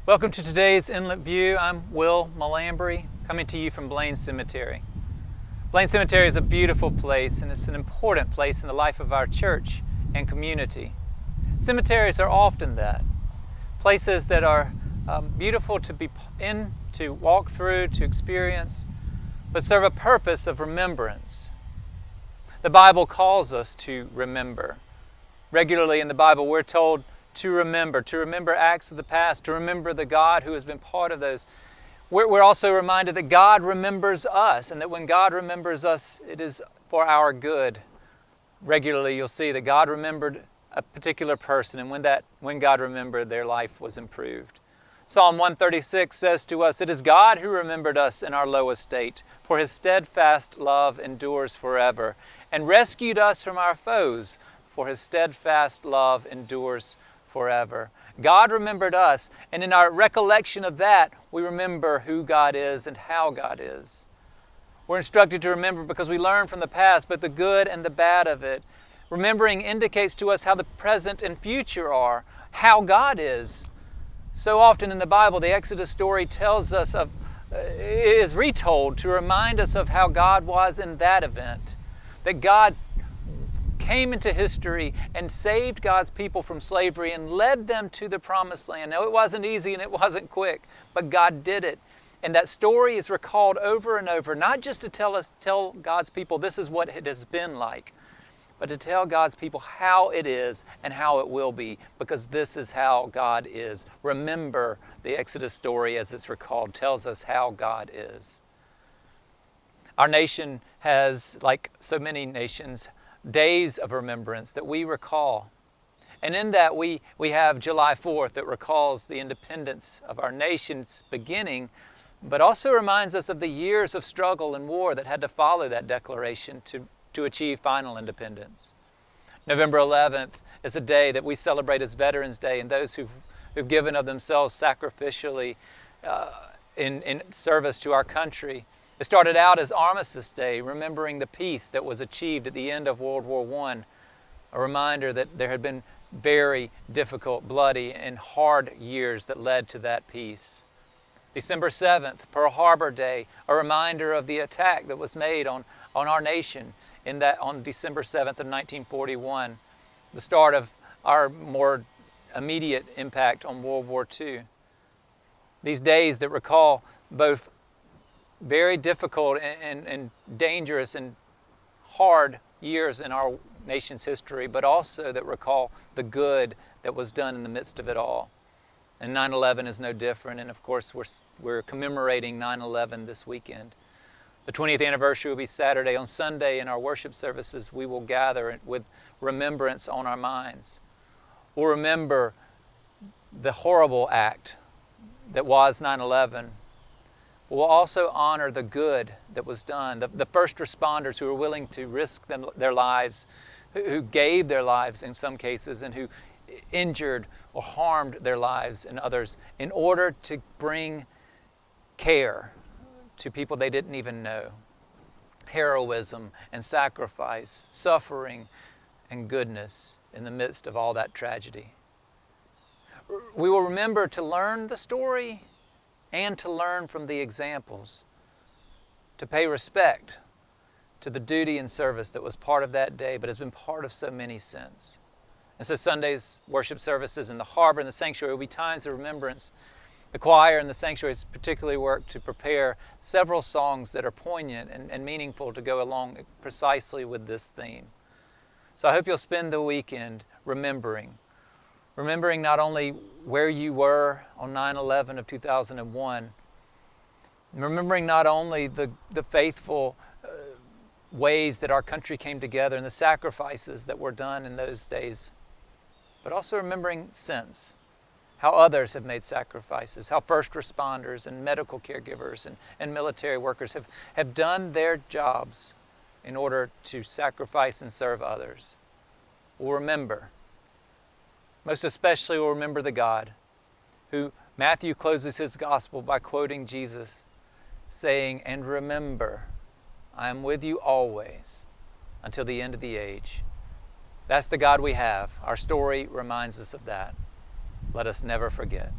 Welcome to today's Inlet View. I'm Will Malambry, coming to you from Blaine Cemetery. Blaine Cemetery is a beautiful place, and it's an important place in the life of our church and community. Cemeteries are often that. Places that are beautiful to be in, to walk through, to experience, but serve a purpose of remembrance. The Bible calls us to remember. Regularly in the Bible, we're told to remember acts of the past, to remember the God who has been part of those. We're also reminded that God remembers us, and that when God remembers us, it is for our good. Regularly, you'll see that God remembered a particular person, and when God remembered, their life was improved. Psalm 136 says to us, "It is God who remembered us in our low estate, for His steadfast love endures forever, and rescued us from our foes, for His steadfast love endures forever." God remembered us, and in our recollection of that, we remember who God is and how God is. We're instructed to remember because we learn from the past, but the good and the bad of it. Remembering indicates to us how the present and future are, how God is. So often in the Bible, the Exodus story tells us is retold to remind us of how God was in that event. That God came into history and saved God's people from slavery and led them to the promised land. Now, it wasn't easy and it wasn't quick, but God did it. And that story is recalled over and over, not just to tell God's people this is what it has been like, but to tell God's people how it is and how it will be, because this is how God is. Remember, the Exodus story as it's recalled tells us how God is. Our nation has, like so many nations, days of remembrance that we recall. And in that we have July 4th that recalls the independence of our nation's beginning, but also reminds us of the years of struggle and war that had to follow that declaration to achieve final independence. November 11th is a day that we celebrate as Veterans Day, and those who've given of themselves sacrificially in service to our country. It started out as Armistice Day, remembering the peace that was achieved at the end of World War I, a reminder that there had been very difficult, bloody, and hard years that led to that peace. December 7th, Pearl Harbor Day, a reminder of the attack that was made on our nation on December 7th of 1941, the start of our more immediate impact on World War II. These days that recall both very difficult and dangerous and hard years in our nation's history, but also that recall the good that was done in the midst of it all. And 9/11 is no different, and of course we're commemorating 9/11 this weekend. The 20th anniversary will be Saturday. On Sunday in our worship services, we will gather with remembrance on our minds. We'll remember the horrible act that was 9/11. We'll also honor the good that was done, the first responders who were willing to risk their lives, who gave their lives in some cases, and who injured or harmed their lives and others in order to bring care to people they didn't even know. Heroism and sacrifice, suffering and goodness in the midst of all that tragedy. We will remember to learn the story and to learn from the examples, to pay respect to the duty and service that was part of that day, but has been part of so many since. And so Sunday's worship services in the harbor and the sanctuary will be times of remembrance. The choir in the sanctuary has particularly worked to prepare several songs that are poignant and meaningful to go along precisely with this theme. So I hope you'll spend the weekend remembering not only where you were on 9/11 of 2001, remembering not only the faithful ways that our country came together and the sacrifices that were done in those days, but also remembering since, how others have made sacrifices, how first responders and medical caregivers and military workers have done their jobs in order to sacrifice and serve others. We'll remember. Most especially we'll remember the God who Matthew closes his gospel by quoting Jesus saying, "And remember, I am with you always until the end of the age." That's the God we have. Our story reminds us of that. Let us never forget.